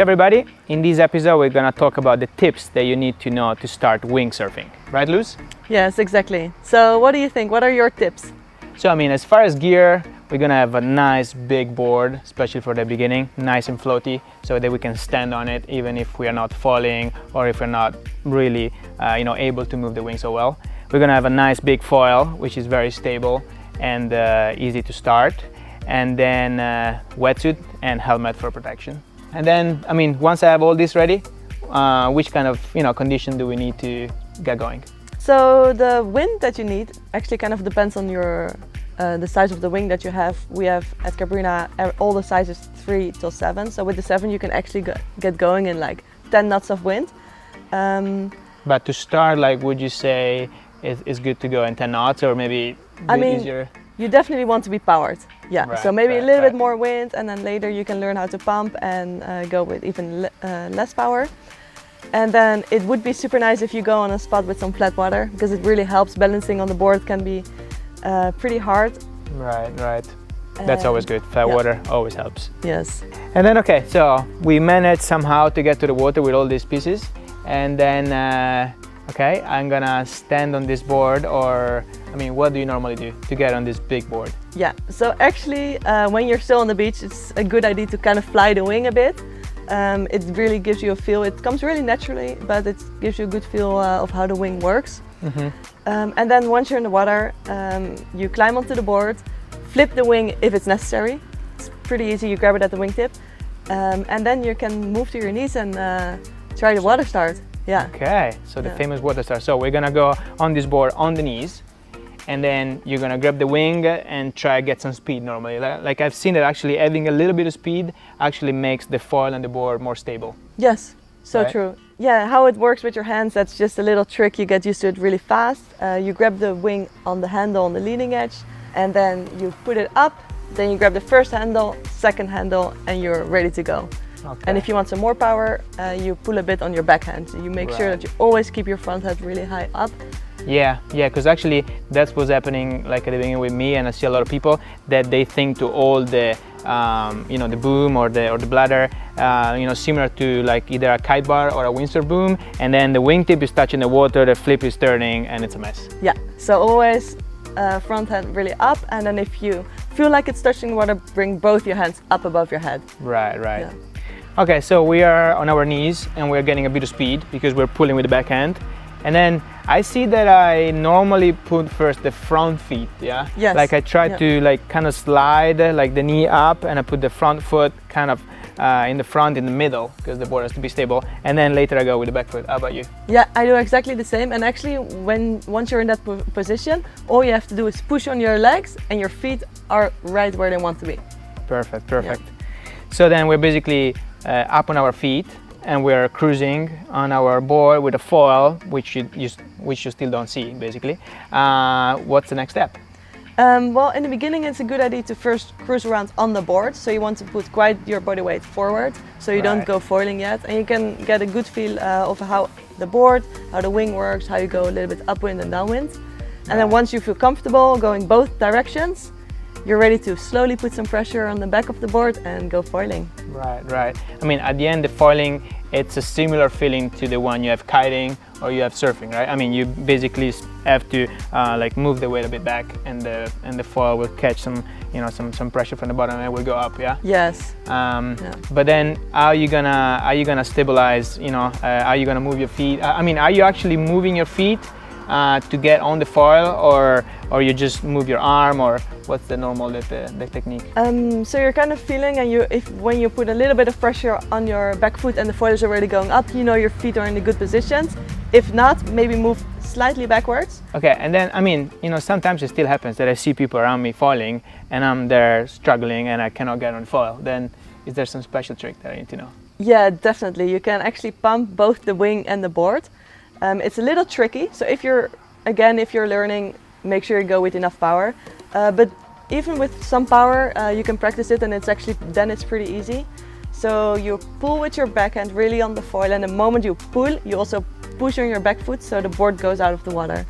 So everybody, in this episode we're gonna talk about the tips that you need to know to start windsurfing. Right, Luz? Yes, exactly. So what do you think? What are your tips? So I mean, as far as gear, we're gonna have a nice big board, especially for the beginning, nice and floaty, so that we can stand on it even if we are not falling or if we're not really, able to move the wing so well. We're gonna have a nice big foil, which is very stable and easy to start, and then wetsuit and helmet for protection. And then, I mean, once I have all this ready, which kind of condition do we need to get going? So the wind that you need actually kind of depends on your the size of the wing that you have. We have at Cabrinha all the sizes 3 till 7. So with the 7 you can actually get going in like 10 knots of wind. But to start, like, would you say it's good to go in 10 knots or maybe easier? You definitely want to be powered. Yeah. Right, so maybe a little right. bit more wind, and then later you can learn how to pump and go with even less power. And then it would be super nice if you go on a spot with some flat water, because it really helps. Balancing on the board can be pretty hard. Right. That's always good. Flat water always helps. Yes. And then, okay, so we managed somehow to get to the water with all these pieces. And then, okay, I'm gonna stand on this board, or, I mean, what do you normally do to get on this big board? Yeah, so actually when you're still on the beach, it's a good idea to kind of fly the wing a bit. It really gives you a feel. It comes really naturally, but it gives you a good feel of how the wing works. Mm-hmm. And then once you're in the water, you climb onto the board, flip the wing if it's necessary. It's pretty easy, you grab it at the wingtip. And then you can move to your knees and try the water start. Yeah. Okay, so the famous water start. So we're gonna go on this board on the knees, and then you're gonna grab the wing and try get some speed normally. Like I've seen that actually having a little bit of speed actually makes the foil and the board more stable. Yes, so Right. true. Yeah, how it works with your hands, that's just a little trick. You get used to it really fast. You grab the wing on the handle on the leading edge, and then you put it up. Then you grab the first handle, second handle, and you're ready to go. Okay. And if you want some more power, you pull a bit on your backhand. So you make sure that you always keep your front head really high up. Yeah, because actually that's what's happening like at the beginning with me, and I see a lot of people that they think to hold the the boom or the bladder similar to like either a kite bar or a windsurf boom, and then the wingtip is touching the water, the flip is turning, and it's a mess. Yeah, so always front hand really up, and then if you feel like it's touching the water, bring both your hands up above your head. Right. Yeah. Okay, so we are on our knees and we're getting a bit of speed because we're pulling with the backhand. And then I see that I normally put first the front feet, yeah? Yes. Like I try to like kind of slide like the knee up, and I put the front foot kind of in the front, in the middle, because the board has to be stable. And then later I go with the back foot. How about you? Yeah, I do exactly the same. And actually, once you're in that position, all you have to do is push on your legs, and your feet are right where they want to be. Perfect. Yeah. So then we're basically up on our feet, and we're cruising on our board with a foil, which you still don't see, basically. What's the next step? Well, in the beginning, it's a good idea to first cruise around on the board. So you want to put quite your body weight forward, so you don't go foiling yet, and you can get a good feel of how the board, how the wing works, how you go a little bit upwind and downwind. And then once you feel comfortable going both directions, you're ready to slowly put some pressure on the back of the board and go foiling. Right. I mean, at the end, the foiling, it's a similar feeling to the one you have kiting or you have surfing, right? I mean, you basically have to like move the weight a bit back, and the foil will catch some pressure from the bottom and it will go up, yeah. Yes. But then, how are you gonna stabilize? Are you gonna move your feet? I mean, are you actually moving your feet to get on the foil, or you just move your arm, or what's the normal the technique? So you're kind of feeling, and when you put a little bit of pressure on your back foot and the foil is already going up, your feet are in the good positions. If not, maybe move slightly backwards. Okay, and then I mean, sometimes it still happens that I see people around me foiling, and I'm there struggling, and I cannot get on foil. Then, is there some special trick that I need to know? Yeah, definitely. You can actually pump both the wing and the board. It's a little tricky, so if you're learning, make sure you go with enough power. But even with some power, you can practice it, and it's pretty easy. So you pull with your backhand really on the foil, and the moment you pull, you also push on your back foot, so the board goes out of the water.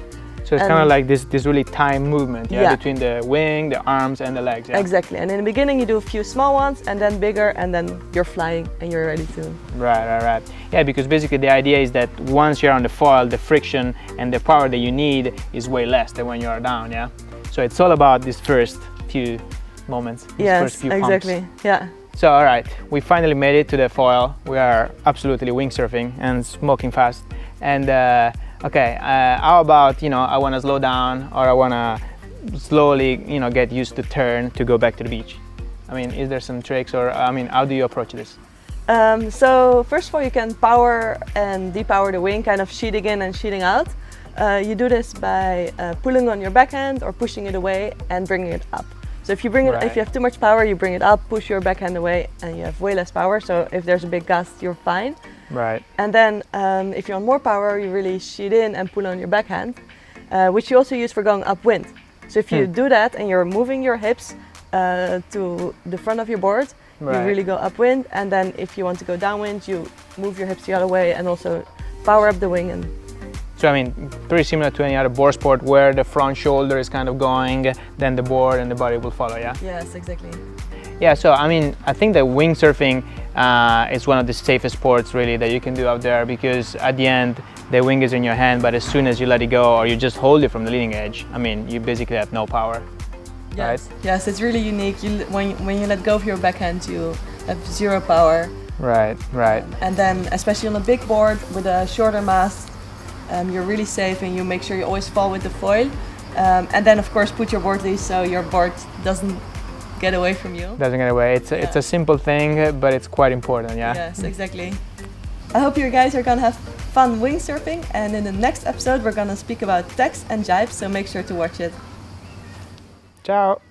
So it's And- kind of like this really time movement, Yeah. between the wing, the arms, and the legs. Yeah? Exactly. And in the beginning, you do a few small ones, and then bigger, and then you're flying, and you're ready to. Right. Yeah, because basically the idea is that once you're on the foil, the friction and the power that you need is way less than when you're down. Yeah. So it's all about these first few moments. These Yes, first few pumps. exactly. Yeah. So all right, we finally made it to the foil. We are absolutely windsurfing and smoking fast. And okay, how about, I want to slow down, or I want to slowly, get used to turn to go back to the beach? I mean, is there some tricks, or how do you approach this? So first of all, you can power and depower the wing, kind of sheeting in and sheeting out. You do this by pulling on your backhand or pushing it away and bringing it up. So if you bring it, Right. if you have too much power, you bring it up, push your backhand away, and you have way less power. So if there's a big gust, you're fine. Right. And then if you want more power, you really sheet in and pull on your backhand, which you also use for going upwind. So if you do that and you're moving your hips to the front of your board, Right. you really go upwind. And then if you want to go downwind, you move your hips the other way and also power up the wing. And So pretty similar to any other board sport, where the front shoulder is kind of going, then the board and the body will follow. Yeah. yes, exactly. Yeah, so I think that windsurfing is one of the safest sports really that you can do out there, because at the end the wing is in your hand, but as soon as you let it go or you just hold it from the leading edge, you basically have no power. Yes, yes, it's really unique. When you let go of your backhand, you have zero power. Right. And then, especially on a big board with a shorter mast, you're really safe, and you make sure you always fall with the foil. And then, of course, put your board loose so your board doesn't get away from you. Doesn't get away. It's a simple thing, but it's quite important. Yeah. Yes, exactly. I hope you guys are gonna have fun windsurfing, and in the next episode we're gonna speak about tacks and jibes, so make sure to watch it. Ciao.